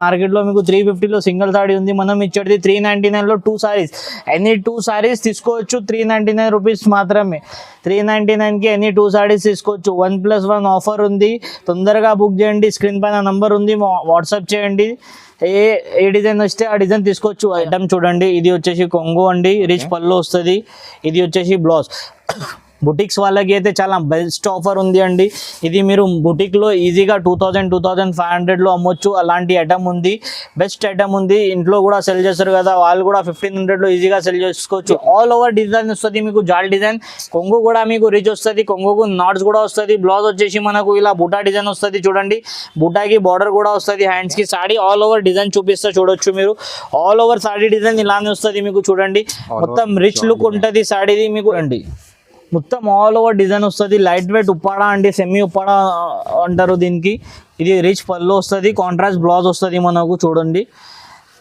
మార్కెట్లో మీకు 350లో single sorry ఉంది, మనం ఇచ్చేది 399లో 2 సారీస్. ఎనీ 2 సారీస్ తీసుకోవచ్చు 399 రూపీస్ మాత్రమే. 399కి ఎనీ 2 సారీస్ తీసుకోవచ్చు. 1+1 ఆఫర్ ఉంది, తొందరగా బుక్ చేయండి. స్క్రీన్ పైన నంబర్ ఉంది, వాట్సాప్ చేయండి. ఏ డిజైన్ వస్తే ఆ డిజైన్ తీసుకోవచ్చు. ఐటమ్ చూడండి, ఇది వచ్చేసి కొంగు అండి, రిచ్ పళ్ళు వస్తుంది. ఇది వచ్చేసి బ్లౌజ్. బుటిక్స్ వాళ్ళకి అయితే చాలా బెస్ట్ ఆఫర్ ఉంది అండి. ఇది మీరు బుటిక్లో ఈజీగా 2500లో అమ్మొచ్చు. అలాంటి ఐటమ్ ఉంది, బెస్ట్ ఐటమ్ ఉంది. ఇంట్లో కూడా సెల్ చేస్తారు కదా, వాళ్ళు కూడా 1500లో ఈజీగా సెల్ చేసుకోవచ్చు. ఆల్ ఓవర్ డిజైన్ వస్తుంది మీకు, జాల్ డిజైన్. కొంగు కూడా మీకు రిచ్ వస్తుంది, కొంగుకు నాట్స్ కూడా వస్తుంది. బ్లౌజ్ వచ్చేసి మనకు ఇలా బుటా డిజైన్ వస్తుంది చూడండి, బుటాకి బార్డర్ కూడా వస్తుంది, హ్యాండ్స్కి. సాడీ ఆల్ ఓవర్ డిజైన్ చూపిస్తే చూడొచ్చు మీరు. ఆల్ ఓవర్ సాడీ డిజైన్ ఇలానే వస్తుంది మీకు చూడండి. మొత్తం రిచ్ లుక్ ఉంటుంది సాడీది మీకు అండి. మొత్తం ఆల్ ఓవర్ డిజైన్ వస్తుంది. లైట్ వెయిట్ ఉప్పాడా అండి, సెమీ ఉప్పాడా అంటారు దీనికి. ఇది రిచ్ పళ్ళు వస్తుంది, కాంట్రాస్ట్ బ్లౌజ్ వస్తుంది మనకు చూడండి.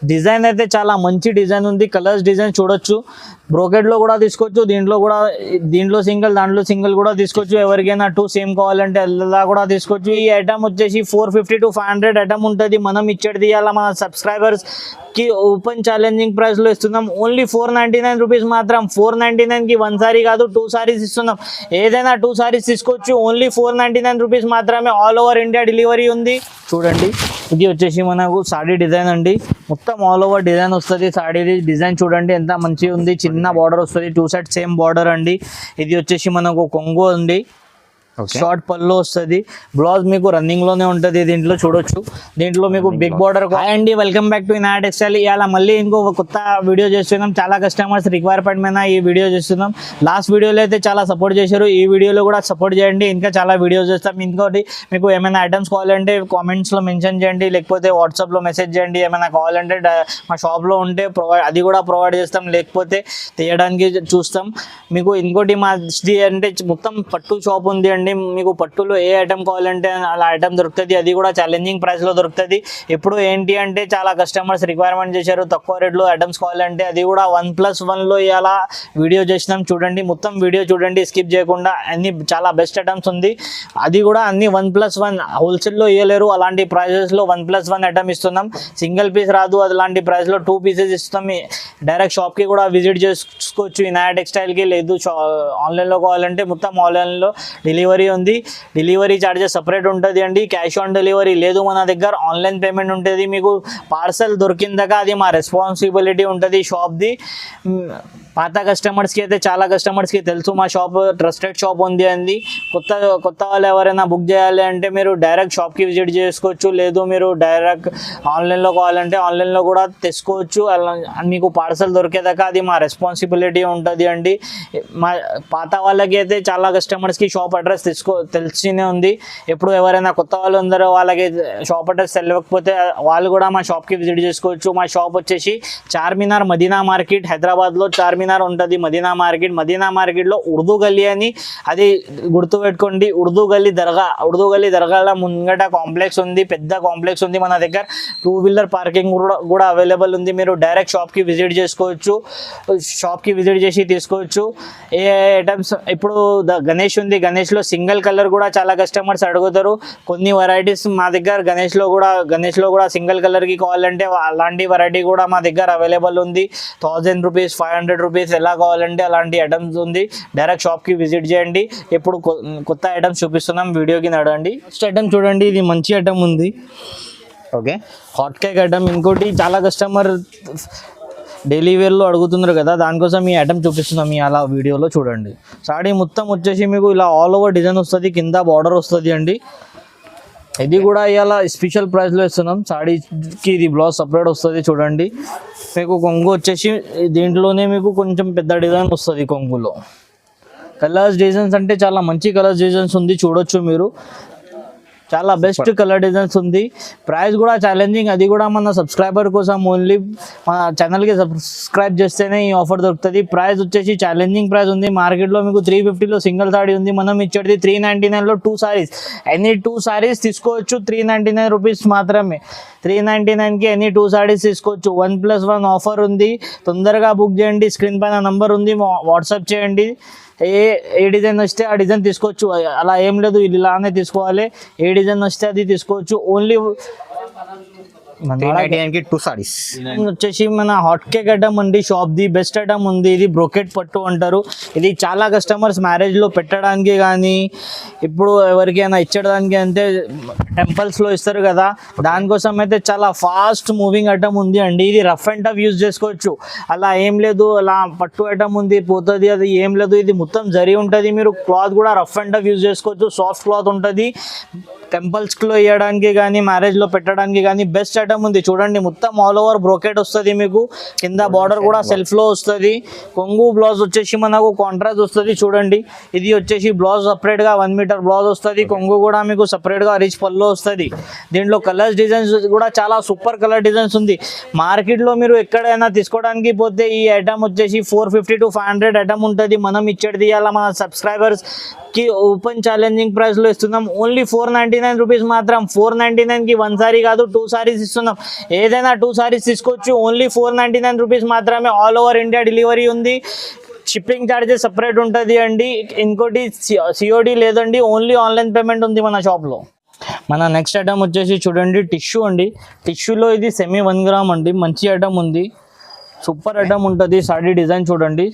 డిజైన్ అయితే చాలా మంచి డిజైన్ ఉంది. కలర్స్ డిజైన్ చూడొచ్చు. బ్రోకెట్లో కూడా తీసుకోవచ్చు, దీంట్లో సింగిల్ దాంట్లో సింగిల్ కూడా తీసుకోవచ్చు. ఎవరికైనా 2 సేమ్ కావాలంటే అలా కూడా తీసుకోవచ్చు. ఈ ఐటమ్ వచ్చేసి 450 to 500 ఐటమ్ ఉంటుంది. మనం ఇచ్చేది అలా మన సబ్స్క్రైబర్స్కి ఓపెన్ ఛాలెంజింగ్ ప్రైస్లో ఇస్తున్నాం. ఓన్లీ 499 రూపీస్ మాత్రం. 499కి 1 సారీ కాదు 2 సారీస్ ఇస్తున్నాం. ఏదైనా 2 సారీస్ తీసుకోవచ్చు. ఓన్లీ 499 రూపీస్ మాత్రమే. ఆల్ ఓవర్ ఇండియా డెలివరీ ఉంది చూడండి. ఇది వచ్చేసి మనకు సాడీ డిజైన్ అండి, మొత్తం ఆల్ ఓవర్ డిజైన్ వస్తుంది. సాడీ డిజైన్ చూడండి ఎంత మంచిగా ఉంది. చిన్న బార్డర్ వస్తుంది, 2 సైడ్ సేమ్ బార్డర్ అండి. ఇది వచ్చేసి మనకు కొంగు అండి, షార్ట్ పళ్ళు వస్తుంది. బ్లౌజ్ మీకు రన్నింగ్ లోనే ఉంటుంది. దీంట్లో చూడొచ్చు, దీంట్లో మీకు బిగ్ బార్డర్. హాయ్ అండి, welcome back to Inaya textile. ఇవాళ మళ్ళీ ఇంకో కొత్త వీడియో చేస్తున్నాం. చాలా కస్టమర్స్ రిక్వైర్మెంట్ మీద ఈ వీడియో చేస్తున్నాం. లాస్ట్ వీడియోలో అయితే చాలా సపోర్ట్ చేశారు, ఈ వీడియోలో కూడా సపోర్ట్ చేయండి. ఇంకా చాలా వీడియోస్ చేస్తాం. ఇంకోటి మీకు ఏమైనా ఐటమ్స్ కావాలంటే కామెంట్స్లో మెన్షన్ చేయండి, లేకపోతే వాట్సాప్లో మెసేజ్ చేయండి. ఏమైనా కావాలంటే మా షాప్లో ఉంటే అది కూడా ప్రొవైడ్ చేస్తాం, లేకపోతే తీయడానికి చూస్తాం. మీకు ఇంకోటి మాది అంటే మొత్తం పట్టు షాప్ ఉంది అండి. మీకు పట్టులో ఏ ఐటమ్ కావాలంటే అలా ఐటమ్ దొరుకుతుంది. అది కూడా ఛాలెంజింగ్ ప్రైస్లో దొరుకుతుంది. ఇప్పుడు ఏంటి అంటే చాలా కస్టమర్స్ రిక్వైర్మెంట్ చేశారు, తక్కువ రేట్లో ఐటమ్స్ కావాలంటే అది కూడా 1+1లో ఇలా వీడియో చేసినాం చూడండి. మొత్తం వీడియో చూడండి, స్కిప్ చేయకుండా. అన్ని చాలా బెస్ట్ ఐటమ్స్ ఉంది. అది కూడా అన్ని 1+1 హోల్సేల్లో ఇవ్వలేరు. అలాంటి ప్రైజెస్లో 1+1 ఐటమ్ ఇస్తున్నాం. సింగిల్ పీస్ రాదు, అలాంటి ప్రైస్లో 2 పీసెస్ ఇస్తాం. డైరెక్ట్ షాప్కి కూడా విజిట్ చేసుకోవచ్చు ఇనాయా టెక్స్టైల్కి. లేదు ఆన్లైన్లో కావాలంటే మొత్తం ఆన్లైన్లో డెలివరీ ఉంది. డెలివరీ ఛార్జెస్ సపరేట్ ఉంటుంది అండి. క్యాష్ ఆన్ డెలివరీ లేదు మన దగ్గర, ఆన్లైన్ పేమెంట్ ఉంటుంది. మీకు పార్సల్ దొరికిందాక అది మా రెస్పాన్సిబిలిటీ ఉంటుంది షాప్ది. పాత కస్టమర్స్కి అయితే చాలా కస్టమర్స్కి తెలుసు మా షాప్ ట్రస్టెడ్ షాప్ ఉంది అండి. కొత్త వాళ్ళు ఎవరైనా బుక్ చేయాలి అంటే మీరు డైరెక్ట్ షాప్కి విజిట్ చేసుకోవచ్చు. లేదు మీరు డైరెక్ట్ ఆన్లైన్లో కావాలంటే ఆన్లైన్లో కూడా తెచ్చుకోవచ్చు. మీకు పార్సల్ దొరికేదాకా అది మా రెస్పాన్సిబిలిటీ ఉంటుంది అండి. మా పాత వాళ్ళకి అయితే చాలా కస్టమర్స్కి షాప్ అడ్రస్ తెలిసినే ఉంది. ఎప్పుడు ఎవరైనా కొత్త వాళ్ళు ఉందరో వాళ్ళకి షాప్ అడ్రస్ తెలియకపోతే వాళ్ళు కూడా మా షాప్కి విజిట్ చేసుకోవచ్చు. మా షాప్ వచ్చేసి చార్మినార్ మదీనా మార్కెట్, హైదరాబాద్లో చార్మినార్ ఉంటుంది మదీనా మార్కెట్లో ఉర్దూ గల్లీ అని అది గుర్తుపెట్టుకోండి. ఉర్దూ గల్లీ దర్గాల ముంగట కాంప్లెక్స్ ఉంది, పెద్ద కాంప్లెక్స్ ఉంది మన దగ్గర. 2 వీలర్ పార్కింగ్ కూడా అవైలబుల్ ఉంది. మీరు డైరెక్ట్ షాప్కి విజిట్ చేసుకోవచ్చు, షాప్కి విజిట్ చేసి తీసుకోవచ్చు. ఏ ఐటమ్స్ ఇప్పుడు గణేష్ ఉంది, గణేష్లో సింగిల్ కలర్ కూడా చాలా కస్టమర్స్ అడుగుతారు. కొన్ని వెరైటీస్ మా దగ్గర గణేష్లో కూడా సింగిల్ కలర్కి కావాలంటే అలాంటి వెరైటీ కూడా మా దగ్గర అవైలబుల్ ఉంది. 1000 రూపీస్ 500 రూపీస్ ఎలా కావాలంటే అలాంటి ఐటమ్స్ ఉంది. డైరెక్ట్ షాప్కి విజిట్ చేయండి. ఇప్పుడు కొత్త ఐటమ్స్ చూపిస్తున్నాం, వీడియోకి నడండి. ఫస్ట్ ఐటమ్ చూడండి, ఇది మంచి ఐటమ్ ఉంది. Okay, hot cake item. ఇంకోటి చాలా కస్టమర్ డైలీ వేర్లో అడుగుతున్నారు కదా, దానికోసం ఈ ఐటమ్ చూపిస్తున్నాం అలా వీడియోలో చూడండి. సాడీ మొత్తం వచ్చేసి మీకు ఇలా ఆల్ ఓవర్ డిజైన్ వస్తుంది, కింద బార్డర్ వస్తుంది అండి. ఇది కూడా ఇవాళ స్పెషల్ ప్రైస్లో ఇస్తున్నాం. సాడీకి ఇది బ్లౌజ్ సపరేట్ వస్తుంది చూడండి. మీకు కొంగు వచ్చేసి దీంట్లోనే మీకు కొంచెం పెద్ద డిజైన్ వస్తుంది కొంగులో. కలర్స్ డిజైన్స్ అంటే చాలా మంచి కలర్స్ డిజైన్స్ ఉంది చూడొచ్చు మీరు. చాలా బెస్ట్ కలర్ డిజైన్స్ ఉంది. ప్రైస్ కూడా ఛాలెంజింగ్, అది కూడా మన సబ్స్క్రైబర్ కోసం. ఓన్లీ మన ఛానల్కి సబ్స్క్రైబ్ చేస్తేనే ఈ ఆఫర్ దొరుకుతుంది. ప్రైస్ వచ్చేసి ఛాలెంజింగ్ ప్రైస్ ఉంది. మార్కెట్లో మీకు 350లో సింగిల్ సారీ ఉంది, మనం ఇచ్చేది 399లో 2 సారీస్. ఎనీ 2 సారీస్ తీసుకోవచ్చు 399 రూపీస్ మాత్రమే. 399కి ఎనీ 2 సారీస్ తీసుకోవచ్చు. 1+1 ఆఫర్ ఉంది, తొందరగా బుక్ చేయండి. స్క్రీన్ పైన నంబర్ ఉంది, వాట్సాప్ చేయండి. ఏ డిజైన్ వస్తే ఆ డిజైన్ తీసుకోవచ్చు. అలా ఏం లేదు, ఇలానే తీసుకోవాలి. ఏ డిజైన్ వస్తే అది తీసుకోవచ్చు. Only 399 2 sarees. వచ్చేసి మన హాట్ కేక్ ఐటమ్ అండి, షాప్ ది బెస్ట్ ఐటమ్ ఉంది. ఇది బ్రోకెట్ పట్టు అంటారు. ఇది చాలా కస్టమర్స్ మ్యారేజ్ లో పెట్టడానికి కానీ ఇప్పుడు ఎవరికైనా ఇచ్చడానికి అంటే టెంపుల్స్ లో ఇస్తారు కదా, దానికోసం అయితే చాలా ఫాస్ట్ మూవింగ్ ఐటమ్ ఉంది అండి. ఇది రఫ్ అండ్ టఫ్ యూజ్ చేసుకోవచ్చు, అలా ఏం లేదు అలా పట్టు ఐటమ్ ఉంది పోతుంది అది ఏం లేదు. ఇది మొత్తం జరి ఉంటుంది, మీరు క్లాత్ కూడా రఫ్ అండ్ టఫ్ యూజ్ చేసుకోవచ్చు. సాఫ్ట్ క్లాత్ ఉంటుంది, టెంపుల్స్లో వేయడానికి కానీ మ్యారేజ్లో పెట్టడానికి కానీ బెస్ట్ ఐటమ్ ఉంది. చూడండి మొత్తం ఆల్ ఓవర్ బ్రోకెట్ వస్తుంది మీకు, కింద బార్డర్ కూడా సెల్ఫ్లో వస్తుంది. కొంగు బ్లౌజ్ వచ్చేసి మనకు కాంట్రాస్ట్ వస్తుంది. చూడండి ఇది వచ్చేసి బ్లౌజ్ సపరేట్గా 1 మీటర్ బ్లౌజ్ వస్తుంది. కొంగు కూడా మీకు సపరేట్గా రిచ్ పళ్ళు వస్తుంది. దీంట్లో కలర్స్ డిజైన్స్ కూడా చాలా సూపర్ కలర్ డిజైన్స్ ఉంది. మార్కెట్లో మీరు ఎక్కడైనా తీసుకోవడానికి పోతే ఈ ఐటమ్ వచ్చేసి 450 to 500 ఐటమ్ ఉంటుంది. మనం ఇచ్చేది అలా మన సబ్స్క్రైబర్స్కి ఓపెన్ ఛాలెంజింగ్ ప్రైస్లో ఇస్తున్నాం. ఓన్లీ 499 రూపీస్ మాత్రం. 499కి 1 సారీ కాదు 2 సారీస్ ఇస్తున్నాం. ఏదైనా 2 సారీస్ తీసుకోవచ్చు. ఓన్లీ 499 రూపీస్ మాత్రమే. ఆల్ ఓవర్ ఇండియా డెలివరీ ఉంది. షిప్పింగ్ ఛార్జెస్ సపరేట్ ఉంటుంది అండి. ఇంకోటి సిఓడి లేదండి, ఓన్లీ ఆన్లైన్ పేమెంట్ ఉంది మన షాప్లో. మన నెక్స్ట్ ఐటమ్ వచ్చేసి చూడండి టిష్యూ అండి. టిష్యూలో ఇది సెమీ 1 గ్రామ్ అండి, మంచి ఐటమ్ ఉంది, సూపర్ ఐటమ్ ఉంటుంది. సాడీ డిజైన్ చూడండి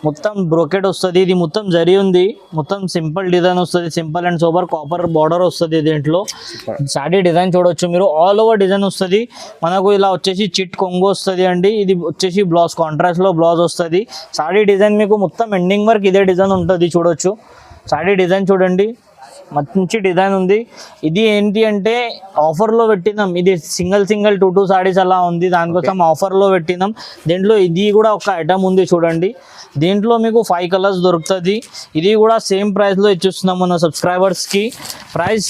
మొత్తం బ్రోకెట్ వస్తుంది. ఇది మొత్తం జరీ ఉంది, మొత్తం సింపుల్ డిజైన్ వస్తుంది. Simple and super copper border వస్తుంది. దీంట్లో సాడీ డిజైన్ చూడొచ్చు మీరు, ఆల్ ఓవర్ డిజైన్ వస్తుంది. మనకు ఇలా వచ్చేసి చిట్ కొంగు వస్తుంది అండి. ఇది వచ్చేసి బ్లౌజ్ కాంట్రాస్ట్లో బ్లౌజ్ వస్తుంది. సాడీ డిజైన్ మీకు మొత్తం ఎండింగ్ వరకు ఇదే డిజైన్ ఉంటుంది. చూడొచ్చు సాడీ డిజైన్ చూడండి, మంచి డిజైన్ ఉంది. ఇది ఏంటి అంటే ఆఫర్లో పెట్టినాం. ఇది సింగిల్ 2 సారీస్ అలా ఉంది, దానికోసం ఆఫర్లో పెట్టినాం. దీంట్లో ఇది కూడా ఒక ఐటమ్ ఉంది చూడండి. దీంట్లో మీకు 5 కలర్స్ దొరుకుతుంది. ఇది కూడా సేమ్ ప్రైస్లో ఇచ్చిస్తున్నాం మన సబ్స్క్రైబర్స్కి. ప్రైస్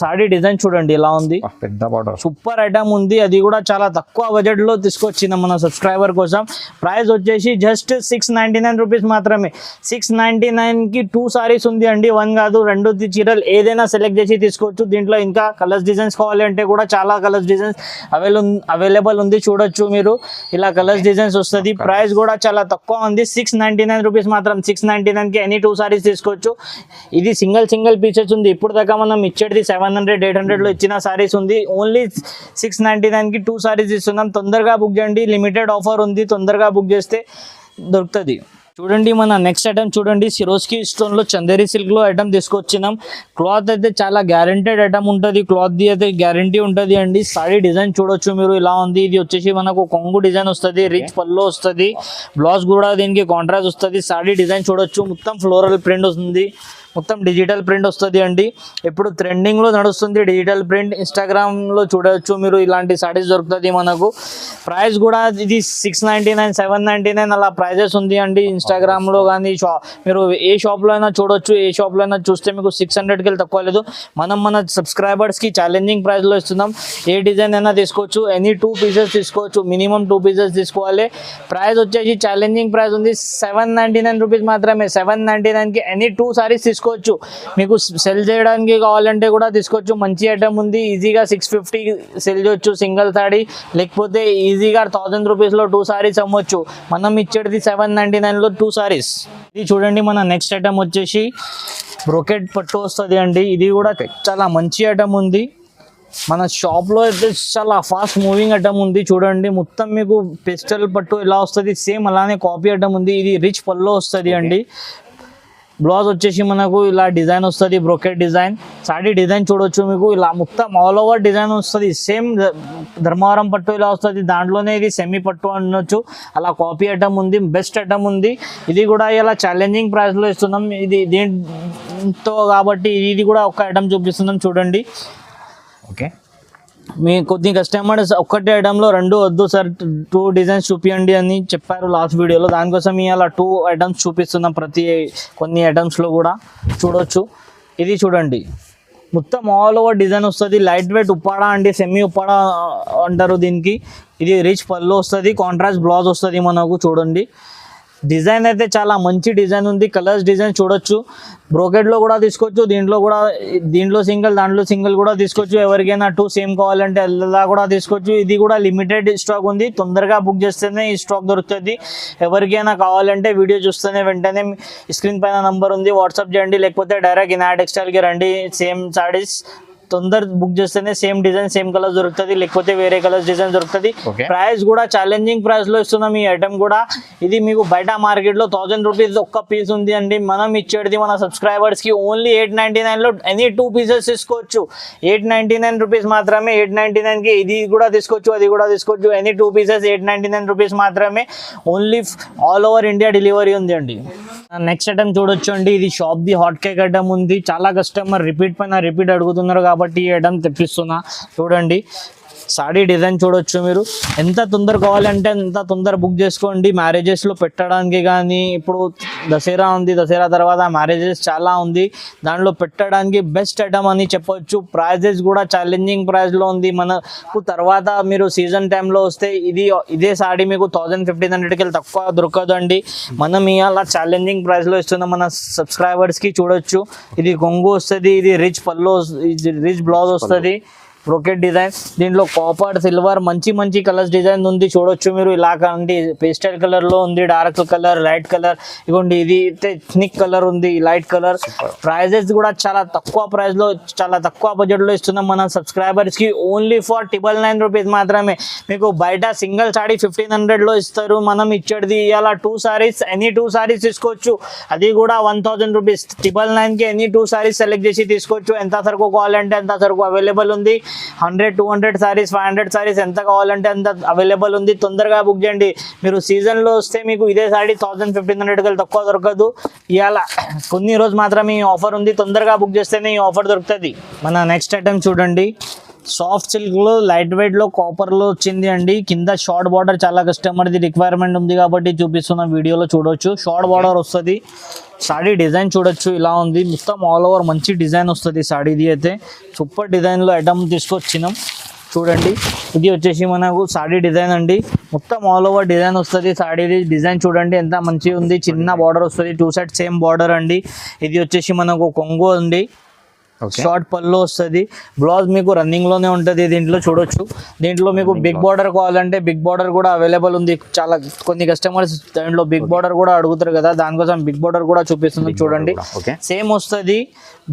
సారీ డిజైన్ చూడండి ఎలా ఉంది, పెద్ద బార్డర్, సూపర్ ఐటమ్ ఉంది. అది కూడా చాలా తక్కువ బడ్జెట్లో తీసుకొచ్చినాం మన సబ్స్క్రైబర్ కోసం. ప్రైస్ వచ్చేసి జస్ట్ 699 రూపీస్ మాత్రమే. 699కి 2 సారీస్ ఉంది అండి, 1 కాదు 2 చీరలు ఏదైనా సెలెక్ట్ చేసి తీసుకోవచ్చు. దీంట్లో ఇంకా కలర్స్ డిజైన్స్ కావాలంటే కూడా చాలా కలర్స్ డిజైన్స్ అవైలబుల్ ఉంది. చూడొచ్చు మీరు ఇలా కలర్స్ డిజైన్స్ వస్తుంది. ప్రైస్ కూడా చాలా తక్కువ ఉంది, 699 రూపీస్ మాత్రం. 699కి ఎనీ 2 సారీస్ తీసుకోవచ్చు. ఇది సింగిల్ పీసెస్ ఉంది. ఇప్పుడు దాకా మనం ఇచ్చేది 700 800లో ఇచ్చిన సారీస్ ఉంది. ఓన్లీ 699కి 2 సారీస్ ఇస్తున్నాం. తొందరగా బుక్ చేయండి, లిమిటెడ్ ఆఫర్ ఉంది, తొందరగా బుక్ చేస్తే దొరుకుతుంది. చూడండి మన నెక్స్ట్ ఐటమ్ చూడండి, సిరోస్కి స్టోన్లో చందేరి సిల్క్లో ఐటమ్ తీసుకొచ్చినాం. క్లాత్ అయితే చాలా గ్యారంటెడ్ ఐటమ్ ఉంటుంది, క్లాత్ది అయితే గ్యారంటీ ఉంటుంది అండి. సారీ డిజైన్ చూడొచ్చు మీరు ఇలా ఉంది. ఇది వచ్చేసి మనకు కొంగు డిజైన్ వస్తుంది, రిచ్ పల్లో వస్తుంది, బ్లౌజ్ కూడా దీనికి కాంట్రాస్ట్ వస్తుంది. సారీ డిజైన్ చూడొచ్చు మొత్తం ఫ్లోరల్ ప్రింట్ వస్తుంది, మొత్తం డిజిటల్ ప్రింట్ వస్తుంది అండి. ఇప్పుడు ట్రెండింగ్లో నడుస్తుంది డిజిటల్ ప్రింట్. ఇన్స్టాగ్రామ్లో చూడవచ్చు మీరు, ఇలాంటి సారీస్ దొరుకుతుంది మనకు. ప్రైస్ కూడా ఇది 699 799 అలా ప్రైజెస్ ఉంది అండి. ఇన్స్టాగ్రామ్లో కానీ మీరు ఏ షాప్లో అయినా చూడొచ్చు, ఏ షాప్లో అయినా చూస్తే మీకు 600కి తక్కువ లేదు. మనం మన సబ్స్క్రైబర్స్కి ఛాలెంజింగ్ ప్రైస్లో ఇస్తున్నాం. ఏ డిజైన్ అయినా తీసుకోవచ్చు, ఎనీ 2 పీసెస్ తీసుకోవచ్చు, మినిమం 2 పీసెస్ తీసుకోవాలి. ప్రైస్ వచ్చేసి ఛాలెంజింగ్ ప్రైస్ ఉంది 799 రూపీస్ మాత్రమే. 799కి ఎనీ 2 సారీస్ తీసుకోవచ్చు. మీకు సెల్ చేయడానికి కావాలంటే కూడా తీసుకోవచ్చు. మంచి ఐటమ్ ఉంది, ఈజీగా 650 సెల్ చేయొచ్చు సింగిల్ సారీ, లేకపోతే ఈజీగా 1000 రూపీస్లో 2 సారీస్ అమ్మొచ్చు. మనం ఇచ్చేది 799లో 2 సారీస్. ఇది చూడండి మన నెక్స్ట్ ఐటమ్ వచ్చేసి బ్రోకెట్ పట్టు వస్తుంది అండి. ఇది కూడా చాలా మంచి ఐటమ్ ఉంది. మన షాప్లో అయితే చాలా ఫాస్ట్ మూవింగ్ ఐటమ్ ఉంది. చూడండి మొత్తం మీకు పెస్టల్ పట్టు ఎలా వస్తుంది సేమ్ అలానే కాపీ ఐటమ్ ఉంది. ఇది రిచ్ పల్లో వస్తుంది అండి. బ్లౌజ్ వచ్చేసి మనకు ఇలా డిజైన్ వస్తుంది, బ్రోకెట్ డిజైన్. సాడీ డిజైన్ చూడొచ్చు మీకు, ఇలా మొత్తం ఆల్ ఓవర్ డిజైన్ వస్తుంది. సేమ్ ధర్మవరం పట్టు ఇలా వస్తుంది, దాంట్లోనే ఇది సెమీ పట్టు అనొచ్చు. అలా కాపీ ఐటమ్ ఉంది, బెస్ట్ ఐటమ్ ఉంది. ఇది కూడా ఇలా ఛాలెంజింగ్ ప్రైస్లో ఇస్తున్నాం. ఇది దీంతో కాబట్టి ఇది కూడా ఒక ఐటమ్ చూపిస్తున్నాం చూడండి. ఓకే, మీ కొద్ది కస్టమర్స్ ఒక్కటే ఐటమ్లో 2 వద్దు సార్ 2 డిజైన్స్ చూపించండి అని చెప్పారు లాస్ట్ వీడియోలో. దానికోసం ఇలా 2 ఐటమ్స్ చూపిస్తున్నాం. కొన్ని ఐటమ్స్లో కూడా చూడొచ్చు. ఇది చూడండి మొత్తం ఆల్ ఓవర్ డిజైన్ వస్తుంది. లైట్ వెయిట్ ఉప్పాడా అండి, సెమీ ఉప్పాడా అంటారు దీనికి. ఇది రిచ్ పళ్ళు వస్తుంది, కాంట్రాస్ట్ బ్లౌజ్ వస్తుంది మనకు. చూడండి డిజైన్ అయితే చాలా మంచి డిజైన్ ఉంది. కలర్స్ డిజైన్ చూడొచ్చు. బ్రోకెట్లో కూడా తీసుకోవచ్చు, దీంట్లో సింగిల్ దాంట్లో సింగిల్ కూడా తీసుకోవచ్చు. ఎవరికైనా 2 సేమ్ కావాలంటే అలా కూడా తీసుకోవచ్చు. ఇది కూడా లిమిటెడ్ స్టాక్ ఉంది, తొందరగా బుక్ చేస్తేనే ఈ స్టాక్ దొరుకుతుంది. ఎవరికైనా కావాలంటే వీడియో చూస్తేనే వెంటనే స్క్రీన్ పైన నంబర్ ఉంది, వాట్సాప్ చేయండి, లేకపోతే డైరెక్ట్ ఇనా టెక్స్టైల్కి రండి. సేమ్ సారీస్ తొందర బుక్ చేస్తేనే సేమ్ డిజైన్ సేమ్ కలర్ దొరుకుతుంది, లేకపోతే వేరే కలర్స్ డిజైన్ దొరుకుతుంది. Okay. ప్రైస్ కూడా ఛాలెంజింగ్ ప్రైస్ లో ఇస్తున్నాం ఈ ఐటమ్ కూడా. ఇది మీకు బయట మార్కెట్ లో 1000 రూపీస్ ఒక్క పీస్ ఉంది అండి. మనం ఇచ్చేది మన సబ్స్క్రైబర్స్ కి ఓన్లీ 899 లో ఎనీ 2 పీసెస్ తీసుకోవచ్చు. 899 రూపీస్ మాత్రమే. 899 కి ఇది కూడా తీసుకోవచ్చు, అది కూడా తీసుకోవచ్చు. ఎనీ 2 పీసెస్ 899 రూపీస్ మాత్రమే. Only all over India delivery ఉంది అండి. నెక్స్ట్ ఐటమ్ చూడొచ్చు అండి. ఇది shop the hot cake item ఉంది. చాలా కస్టమర్ రిపీట్ పైన రిపీట్ అడుగుతున్నారు కాబట్టి ఈ ఐటమ్ తెప్పిస్తున్నా. చూడండి సాడీ డిజైన్ చూడొచ్చు మీరు. ఎంత తొందర కావాలంటే అంత తొందర బుక్ చేసుకోండి. మ్యారేజెస్లో పెట్టడానికి కానీ, ఇప్పుడు దసరా ఉంది, దసరా తర్వాత మ్యారేజెస్ చాలా ఉంది, దాంట్లో పెట్టడానికి బెస్ట్ ఐటమ్ అని చెప్పొచ్చు. ప్రైజెస్ కూడా ఛాలెంజింగ్ ప్రైస్లో ఉంది. మనకు తర్వాత మీరు సీజన్ టైంలో వస్తే ఇదే సాడీ మీకు 1000-1500కి తక్కువ దొరకదండి. మనం ఇవాళ ఛాలెంజింగ్ ప్రైస్లో ఇస్తున్నాం మన సబ్స్క్రైబర్స్కి. చూడొచ్చు ఇది కొంగు వస్తుంది, ఇది రిచ్ పల్లో, రిచ్ బ్లౌజ్ వస్తుంది, బ్రోకెట్ డిజైన్. దీంట్లో కాపర్, సిల్వర్ మంచి కలర్స్ డిజైన్ ఉంది. చూడొచ్చు మీరు ఇలా అంటే పేస్టల్ కలర్ లో ఉంది, డార్క్ కలర్, లైట్ కలర్. ఇగోండి ఇది ఎథ్నిక్ కలర్ ఉంది, లైట్ కలర్. ప్రైజెస్ కూడా చాలా తక్కువ ప్రైస్ లో, చాలా తక్కువ బడ్జెట్ లో ఇస్తున్నాం మన సబ్స్క్రైబర్స్ కి. ఓన్లీ ఫర్ 999 రూపీస్ మాత్రమే. మీకు బయట సింగిల్ సాడీ 1500 లో ఇస్తారు. మనం ఇచ్చేది ఇలా 2 సారీస్, ఎనీ 2 సారీస్ తీసుకోవచ్చు. అది కూడా 1000 రూపీస్. 999 కి ఎనీ 2 సారీస్ సెలెక్ట్ చేసి తీసుకోవచ్చు. ఎంత సరుకు కావాలంటే అంత సరుకు అవైలబుల్ ఉంది. 100-200 సారీస్, 500 సారీస్ ఎంత కావాలంటే అంత అవైలబుల్ ఉంది. తొందరగా బుక్ చేయండి. మీరు సీజన్లో వస్తే మీకు ఇదే సారీ 1000-1500 తక్కువ దొరకదు. ఇవాళ కొన్ని రోజు మాత్రమే ఈ ఆఫర్ ఉంది. తొందరగా బుక్ చేస్తేనే ఈ ఆఫర్ దొరుకుతుంది. మన నెక్స్ట్ ఐటమ్ చూడండి. సాఫ్ట్ సిల్క్లో, లైట్ వెయిట్లో, కాపర్లో వచ్చింది అండి. కింద షార్ట్ బార్డర్ చాలా కస్టమర్ది రిక్వైర్మెంట్ ఉంది కాబట్టి చూపిస్తున్న వీడియోలో చూడొచ్చు. షార్ట్ బార్డర్ వస్తుంది. సాడీ డిజైన్ చూడొచ్చు ఇలా ఉంది. మొత్తం ఆల్ ఓవర్ మంచి డిజైన్ వస్తుంది సాడీది అయితే. సూపర్ డిజైన్లో ఐటమ్ తీసుకొచ్చినాం. చూడండి ఇది వచ్చేసి మనకు సాడీ డిజైన్ అండి. మొత్తం ఆల్ ఓవర్ డిజైన్ వస్తుంది సాడీది. డిజైన్ చూడండి ఎంత మంచిగా ఉంది. చిన్న బార్డర్ వస్తుంది, 2 సైడ్ సేమ్ బార్డర్ అండి. ఇది వచ్చేసి మనకు కొంగు ఉంది, షార్ట్ పళ్ళు వస్తుంది. బ్లౌజ్ మీకు రన్నింగ్ లోనే ఉంటుంది. దీంట్లో చూడొచ్చు. దీంట్లో మీకు బిగ్ బార్డర్ కావాలంటే బిగ్ బార్డర్ కూడా అవైలబుల్ ఉంది. చాలా కొన్ని కస్టమర్స్ దాంట్లో బిగ్ బార్డర్ కూడా అడుగుతారు కదా, దానికోసం బిగ్ బార్డర్ కూడా చూపిస్తుంది. చూడండి సేమ్ వస్తుంది.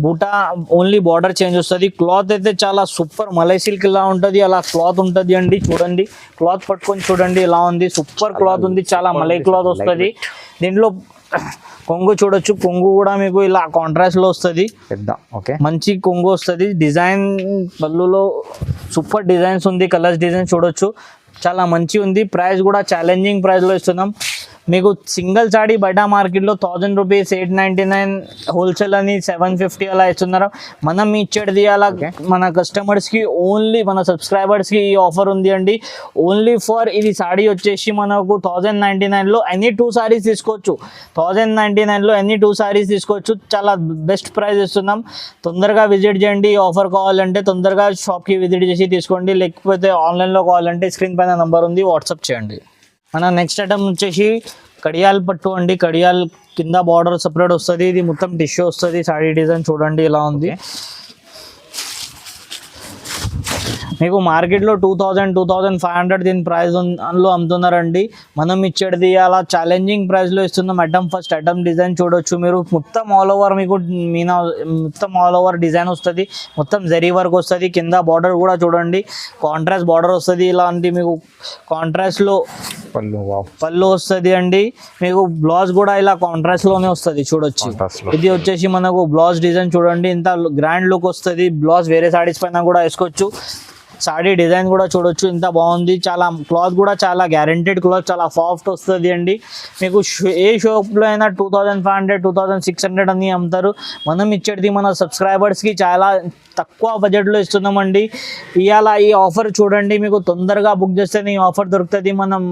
బూటా ఓన్లీ బార్డర్ చేంజ్ వస్తుంది. క్లాత్ అయితే చాలా సూపర్ మలై సిల్క్ ఇలా ఉంటుంది, అలా క్లాత్ ఉంటుంది అండి. చూడండి క్లాత్ పట్టుకొని చూడండి ఇలా ఉంది. సూపర్ క్లాత్ ఉంది, చాలా మలై క్లాత్ వస్తుంది. దీంట్లో కొంగు చూడొచ్చు. కొంగు కూడా మీకు ఇలా కాంట్రాస్ట్ లో వస్తుంది. మంచి కొంగు వస్తుంది. డిజైన్ పళ్ళులో సూపర్ డిజైన్స్ ఉంది. కలర్స్ డిజైన్ చూడొచ్చు, చాలా మంచి ఉంది. ప్రైస్ కూడా ఛాలెంజింగ్ ప్రైస్ లో ఇస్తున్నాం. మీకు సింగిల్ సాడీ బయట మార్కెట్లో 1000 రూపీస్, 899 హోల్సేల్ అని 750 అలా ఇస్తున్నారు. మనం ఇచ్చేది అలా మన కస్టమర్స్కి, ఓన్లీ మన సబ్స్క్రైబర్స్కి ఈ ఆఫర్ ఉంది అండి. ఓన్లీ ఫర్ ఇది సాడీ వచ్చేసి మనకు 1099లో ఎనీ 2 సారీస్ తీసుకోవచ్చు. 1099లో ఎనీ 2 సారీస్ తీసుకోవచ్చు. చాలా బెస్ట్ ప్రైస్ ఇస్తున్నాం. తొందరగా విజిట్ చేయండి. ఈ ఆఫర్ కావాలంటే తొందరగా షాప్కి విజిట్ చేసి తీసుకోండి, లేకపోతే ఆన్లైన్లో కావాలంటే స్క్రీన్ పైన నంబర్ ఉంది, వాట్సాప్ చేయండి. మన నెక్స్ట్ ఐటమ్ వచ్చేసి కడియాల్ పట్టు అండి. కడియాల్ కింద బార్డర్ సపరేట్ వస్తుంది. ఇది మొత్తం టిష్యూ వస్తుంది. సాడీ డిజైన్ చూడండి ఇలా ఉంది. మీకు మార్కెట్లో 2000-2500 దీని ప్రైస్ లో అమ్ముతున్నారండి. మనం ఇచ్చేది అలా ఛాలెంజింగ్ ప్రైస్లో ఇస్తున్నాం. ఐటమ్ ఫస్ట్ ఐటమ్ డిజైన్ చూడొచ్చు మీరు. మొత్తం ఆల్ ఓవర్ మీకు మొత్తం ఆల్ ఓవర్ డిజైన్ వస్తుంది. మొత్తం జరీ వర్క్ వస్తుంది. కింద బార్డర్ కూడా చూడండి కాంట్రాస్ట్ బార్డర్ వస్తుంది. ఇలాంటి మీకు కాంట్రాస్ట్లో పళ్ళు వస్తుంది అండి. మీకు బ్లౌజ్ కూడా ఇలా కాంట్రాస్ట్ లోనే వస్తుంది. చూడొచ్చు ఇది వచ్చేసి మనకు బ్లౌజ్ డిజైన్ చూడండి, ఇంత గ్రాండ్ లుక్ వస్తుంది. బ్లౌజ్ వేరే సారీస్ పైన కూడా వేసుకోవచ్చు. సాడీ డిజైన్ కూడా చూడొచ్చు ఎంత బాగుంది. చాలా క్లాత్ కూడా చాలా గ్యారెంటెడ్ క్లాత్, చాలా సాఫ్ట్ వస్తుంది అండి. మీకు ఏ షాప్లో అయినా 2500-2600 అని అమ్ముతారు. మనం ఇచ్చేది మన సబ్స్క్రైబర్స్కి చాలా తక్కువ బడ్జెట్లో ఇస్తున్నామండి. ఇవాళ ఈ ఆఫర్ చూడండి. మీకు తొందరగా బుక్ చేస్తేనే ఈ ఆఫర్ దొరుకుతుంది. మనం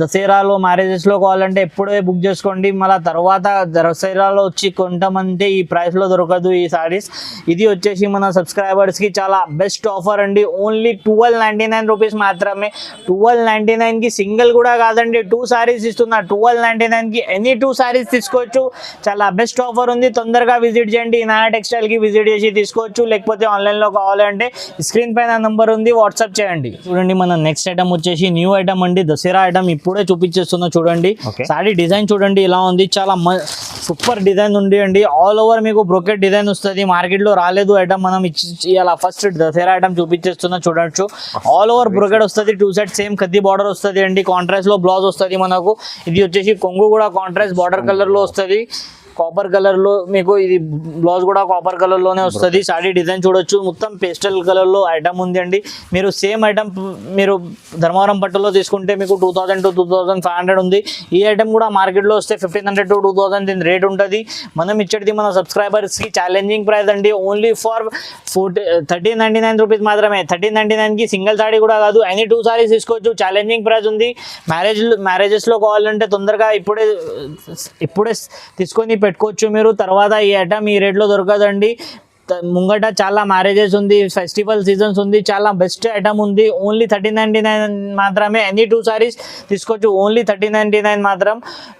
దసరాలో మ్యారేజెస్లో కావాలంటే ఎప్పుడే బుక్ చేసుకోండి. మళ్ళీ తర్వాత దసరాలో వచ్చి కొంటామంటే ఈ ప్రైస్లో దొరకదు ఈ సారీస్. ఇది వచ్చేసి మన సబ్స్క్రైబర్స్కి చాలా బెస్ట్ ఆఫర్ అండి. ఓన్లీ 1299 రూపీస్ మాత్రమే. 1299కి సింగిల్ కూడా కాదండి, 2 సారీస్ ఇస్తున్నా. 1299కి ఎనీ 2 సారీస్ తీసుకోవచ్చు. చాలా బెస్ట్ ఆఫర్ ఉంది. తొందరగా విజిట్ చేయండి. ఇనాయా టెక్స్టైల్కి విజిట్ చేసి తీసుకోవచ్చు, లేకపోతే ఆన్లైన్లో కావాలంటే స్క్రీన్ పైన నంబర్ ఉంది, వాట్సాప్ చేయండి. చూడండి మన నెక్స్ట్ ఐటమ్ వచ్చేసి న్యూ ఐటమ్ అండి. దసరా ఐటమ్ ఇప్పుడే చూపించేస్తున్నా చూడండి. సారీ డిజైన్ చూడండి ఇలా ఉంది. చాలా సూపర్ డిజైన్ ఉంది అండి. ఆల్ ఓవర్ మీకు బ్రోకెట్ డిజైన్ వస్తుంది. మార్కెట్ లో రాలేదు ఐటమ్, మనం ఇలా ఫస్ట్ దసరా ఐటమ్ చూపించేస్తున్నా చూడొచ్చు. ఆల్ ఓవర్ బ్రోకెట్ వస్తుంది. 2 సెట్ సేమ్ కద్ది బార్డర్ వస్తుంది అండి. కాంట్రాస్ట్ లో బ్లౌజ్ వస్తుంది మనకు. ఇది వచ్చేసి కొంగు కూడా కాంట్రాస్ట్ బార్డర్ కలర్ లో వస్తుంది. కాపర్ కలర్ లో మీకు ఇది బ్లౌజ్ కూడా కాపర్ కలర్ లోనే వస్తుంది. సాడీ డిజైన్ చూడొచ్చు, మొత్తం పేస్టల్ కలర్ లో ఐటమ్ ఉంది అండి. మీరు సేమ్ ఐటమ్ మీరు ధర్మవరం పట్టులో తీసుకుంటే మీకు 2000 to 2500 ఉంది. ఈ ఐటమ్ కూడా మార్కెట్ లో వస్తే 1500 to 2000 దీని రేట్ ఉంటుంది. మనం ఇచ్చేది మన సబ్స్క్రైబర్స్ కి ఛాలెంజింగ్ ప్రైస్ అండి. ఓన్లీ ఫర్ 1399 రూపీస్ మాత్రమే. 1399 కి సింగిల్ సాడీ కూడా కాదు, ఎనీ 2 సారీస్ తీసుకోవచ్చు. ఛాలెంజింగ్ ప్రైస్ ఉంది. మ్యారేజెస్ లో కావాలంటే తొందరగా ఇప్పుడే తీసుకొని పెట్టుకోవచ్చు మీరు. తర్వాత ఈ ఐటమ్ ఈ రేట్లో దొరకదండి. ముంగట చాలా మ్యారేజెస్ ఉంది, ఫెస్టివల్ సీజన్స్ ఉంది, చాలా బెస్ట్ ఐటమ్ ఉంది. ఓన్లీ 1399 మాత్రమే. ఎనీ 2 సారీస్ తీసుకోవచ్చు. ఓన్లీ 1399 మాత్రం.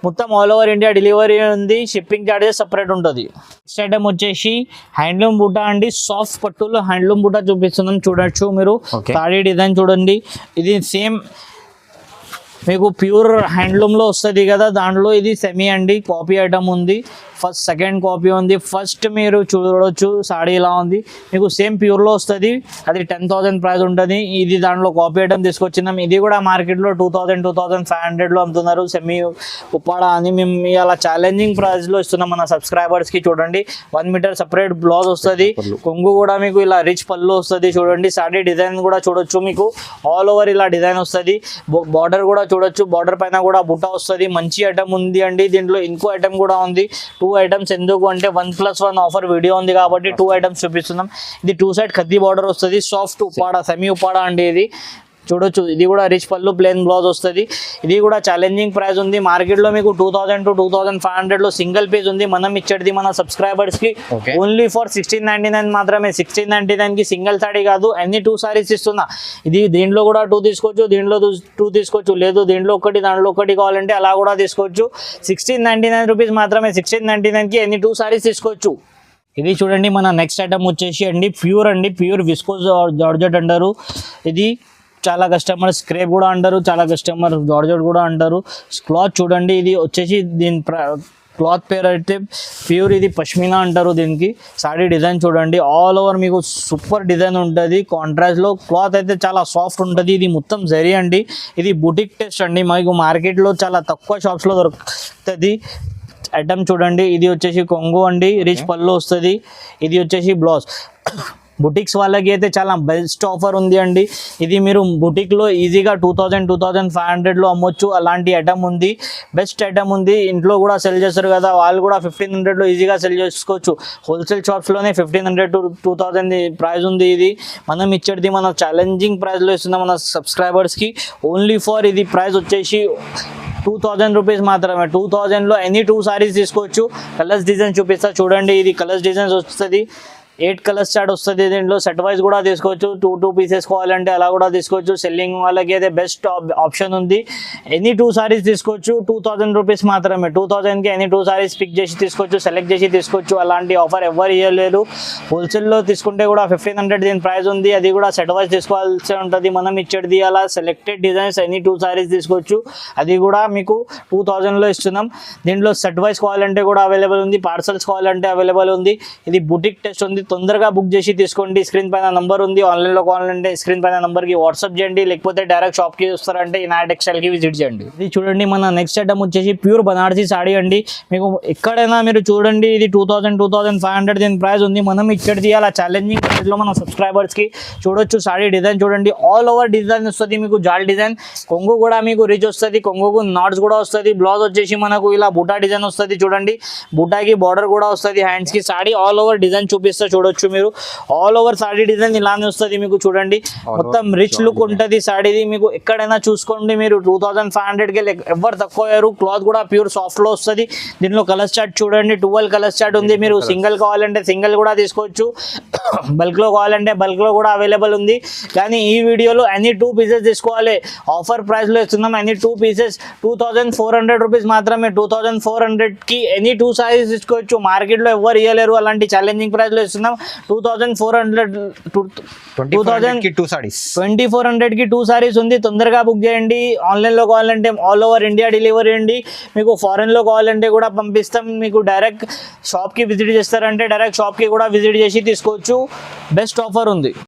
మొత్తం ఆల్ ఓవర్ ఇండియా డెలివరీ ఉంది. షిప్పింగ్ చార్జెస్ సపరేట్ ఉంటుంది. నెక్స్ట్ ఐటమ్ వచ్చేసి హ్యాండ్లూమ్ బూటా అండి. సాఫ్ట్ పట్టులో హ్యాండ్లూమ్ బూటా చూపిస్తున్నాం చూడొచ్చు మీరు. సారీ డిజైన్ చూడండి. ఇది సేమ్ మీకు ప్యూర్ హ్యాండ్లూమ్లో వస్తుంది కదా, దాంట్లో ఇది సెమీ అండి. కాపీ ఐటమ్ ఉంది. ఫస్ట్ సెకండ్ కాపీ ఉంది. ఫస్ట్ మీరు చూడవచ్చు సాడీ ఇలా ఉంది. మీకు సేమ్ ప్యూర్లో వస్తుంది. అది 10,000 ప్రైస్ ఉంటుంది. ఇది దాంట్లో కాపీ ఐటమ్ తీసుకొచ్చినాం. ఇది కూడా మార్కెట్లో 2000 2500లో అమ్ముతున్నారు. సెమీ ఉప్పాడా అని మేము అలా ఛాలెంజింగ్ ప్రైస్లో ఇస్తున్నాం మన సబ్స్క్రైబర్స్కి. చూడండి 1 మీటర్ సపరేట్ బ్లౌజ్ వస్తుంది. కొంగు కూడా మీకు ఇలా రిచ్ పళ్ళు వస్తుంది. చూడండి సాడీ డిజైన్ కూడా చూడొచ్చు. మీకు ఆల్ ఓవర్ ఇలా డిజైన్ వస్తుంది. బార్డర్ కూడా చూడొచ్చు. బార్డర్ పైన కూడా బుట్ట వస్తుంది. మంచి ఐటమ్ ఉంది అండి. దీంట్లో ఇంకో ఐటమ్ కూడా ఉంది. 2 ఐటమ్స్ ఎందుకు అంటే 1+1 ఆఫర్ వీడియో ఉంది కాబట్టి 2 ఐటమ్స్ చూపిస్తున్నాం. ఇది 2 సైడ్ కద్ది బార్డర్ వస్తుంది. సాఫ్ట్ ఉప్పాడా, సెమీ ఉప్పాడా అండి ఇది. చూడొచ్చు. ఇది కూడా రిచ్ పళ్ళు, ప్లెయిన్ బ్లౌజ్ వస్తుంది. ఇది కూడా ఛాలెంజింగ్ ప్రైస్ ఉంది. మార్కెట్లో మీకు 2000 to 2500లో సింగిల్ పీస్ ఉంది. మనం ఇచ్చేది మన సబ్స్క్రైబర్స్కి ఓన్లీ ఫర్ 1699 మాత్రమే. 1699కి సింగిల్ సాడీ కాదు, ఎన్ని 2 సారీస్ ఇస్తున్నా. ఇది దీంట్లో కూడా 2 తీసుకోవచ్చు, దీంట్లో 2 తీసుకోవచ్చు. లేదు దీంట్లో ఒకటి దాంట్లో ఒకటి కావాలంటే అలా కూడా తీసుకోవచ్చు. 1699 రూపీస్ మాత్రమే. 1699కి ఎన్ని 2 సారీస్ తీసుకోవచ్చు. ఇది చూడండి మన నెక్స్ట్ ఐటమ్ వచ్చేసి అండి ప్యూర్ అండి. ప్యూర్ విస్కోస్ జార్జెట్ అంటారు. ఇది చాలా కస్టమర్ స్క్రేప్ కూడా అంటారు, చాలా కస్టమర్ జార్జెట్ కూడా అంటారు. క్లాత్ చూడండి. ఇది వచ్చేసి దీని క్లాత్ పేరు అయితే ప్యూర్, ఇది పష్మినా అంటారు దీనికి. సాడీ డిజైన్ చూడండి. ఆల్ ఓవర్ మీకు సూపర్ డిజైన్ ఉంటుంది. కాంట్రాస్ట్లో క్లాత్ అయితే చాలా సాఫ్ట్ ఉంటుంది. ఇది మొత్తం జరీ అండి. ఇది బుటిక్ టెస్ట్ అండి. మీకు మార్కెట్లో చాలా తక్కువ షాప్స్లో దొరుకుతుంది. ఐటమ్ చూడండి. ఇది వచ్చేసి కొంగు అండి, రిచ్ పళ్ళు వస్తుంది. ఇది వచ్చేసి బ్లౌజ్. బుటిక్స్ వాళ్ళకి అయితే చాలా బెస్ట్ ఆఫర్ ఉంది అండి. ఇది మీరు బుటిక్లో ఈజీగా 2000 2500లో అమ్మొచ్చు. అలాంటి ఐటమ్ ఉంది. బెస్ట్ ఐటమ్ ఉంది. ఇంట్లో కూడా సెల్ చేస్తారు కదా, వాళ్ళు కూడా 1500లో ఈజీగా సెల్ చేసుకోవచ్చు. హోల్సేల్ షాప్స్లోనే 1500 to 2000 ప్రైస్ ఉంది. ఇది మనం ఇచ్చేది మన ఛాలెంజింగ్ ప్రైస్లో ఇస్తున్నాం మన సబ్స్క్రైబర్స్కి. ఓన్లీ ఫర్ ఇది ప్రైస్ వచ్చేసి 2000 రూపీస్ మాత్రమే. 2000లో ఎనీ 2 సారీస్ తీసుకోవచ్చు. కలర్స్ డిజైన్ చూపిస్తా చూడండి. ఇది కలర్స్ డిజైన్స్ వస్తుంది. 8 కలర్స్ చార్ట్ వస్తుంది. దీంట్లో సెట్ వైజ్ కూడా తీసుకోవచ్చు. 2 పీసెస్ కావాలంటే అలా కూడా తీసుకోవచ్చు. సెల్లింగ్ వాళ్ళకి అయితే బెస్ట్ ఆప్షన్ ఉంది. ఎనీ 2 సారీస్ తీసుకోవచ్చు. 2000 రూపీస్ మాత్రమే. 2000కి ఎనీ 2 సారీస్ పిక్ చేసి తీసుకోవచ్చు, సెలెక్ట్ చేసి తీసుకోవచ్చు. అలాంటి ఆఫర్ ఎవరు ఇవ్వలేరు. హోల్సేల్లో తీసుకుంటే కూడా 1500 దీని ప్రైస్ ఉంది. అది కూడా సెట్ వైజ్ తీసుకోవాల్సి ఉంటుంది. మనం ఇచ్చేది అలా సెలెక్టెడ్ డిజైన్స్ ఎనీ 2 సారీస్ తీసుకోవచ్చు. అది కూడా మీకు 2000లో ఇస్తున్నాం. దీంట్లో సెట్ వైజ్ కావాలంటే కూడా అవైలబుల్ ఉంది. పార్సల్స్ కావాలంటే అవైలబుల్ ఉంది. ఇది బుటిక్ టెస్ట్ ఉంది. తొందరగా బుక్ చేసి తీసుకోండి. స్క్రీన్ పైన నంబర్ ఉంది. ఆన్లైన్లో కావాలంటే స్క్రీన్ పైన నంబర్కి వాట్సాప్ చేయండి, లేకపోతే డైరెక్ట్ షాప్కి వస్తారంటే ఇనాయా టెక్స్టైల్కి విజిట్ చేయండి. ఇది చూడండి మన నెక్స్ట్ ఐటమ్ వచ్చేసి ప్యూర్ బనారసీ సాడీ అండి. మీకు ఎక్కడైనా మీరు చూడండి. ఇది 2000 2500 దీని ప్రైస్ ఉంది. మనం ఇచ్చేది అలా ఛాలెంజింగ్ ప్రైస్లో మన సబ్స్క్రైబర్స్కి. చూడొచ్చు సాడీ డిజైన్ చూడండి. ఆల్ ఓవర్ డిజైన్ వస్తుంది. మీకు జాల్ డిజైన్. కొంగు కూడా మీకు రిచ్ వస్తుంది. కొంగుకు నాట్స్ కూడా వస్తుంది. బ్లౌజ్ వచ్చేసి మనకు ఇలా బూటా డిజైన్ వస్తుంది. చూడండి బూటాకి బార్డర్ కూడా వస్తుంది. హ్యాండ్స్కి సాడీ ఆల్ ఓవర్ డిజైన్ చూపిస్తే చూడొచ్చు మీరు. ఆల్ ఓవర్ సాడీ డిజైన్ ఇలానే వస్తుంది. మీకు చూడండి మొత్తం రిచ్ లుక్ ఉంటుంది సాడీది. మీకు ఎక్కడైనా చూసుకోండి. మీరు 2500కి ఎవరు తక్కువ అయ్యారు. క్లాత్ కూడా ప్యూర్ సాఫ్ట్లో వస్తుంది. దీనిలో కలర్స్ చార్ట్ చూడండి. 12 కలర్స్ చార్ట్ ఉంది. మీరు సింగిల్ కావాలంటే సింగిల్ కూడా తీసుకోవచ్చు. బల్క్లో కావాలంటే బల్క్లో కూడా అవైలబుల్ ఉంది. కానీ ఈ వీడియోలో ఎనీ 2 పీసెస్ తీసుకోవాలి. ఆఫర్ ప్రైస్లో ఇస్తున్నాం. ఎనీ 2 పీసెస్ 2400 రూపీస్ మాత్రమే. 2400కి ఎనీ 2 సారీస్ తీసుకోవచ్చు. మార్కెట్లో ఎవరు ఇవ్వలేరు. అలాంటి ఛాలెంజింగ్ ప్రైస్లో ఇస్తున్నాం. ఇస్తున్నాం. 2400 కి 2 sarees. 2400కి 2 సారీస్ ఉంది. తొందరగా బుక్ చేయండి. ఆన్లైన్లో కావాలంటే ఆల్ ఓవర్ ఇండియా డెలివరీ అండి. మీకు ఫారెన్లో కావాలంటే కూడా పంపిస్తాం. మీకు డైరెక్ట్ షాప్కి విజిట్ చేస్తారంటే డైరెక్ట్ షాప్కి కూడా విజిట్ చేసి తీసుకోవచ్చు. బెస్ట్ ఆఫర్ ఉంది.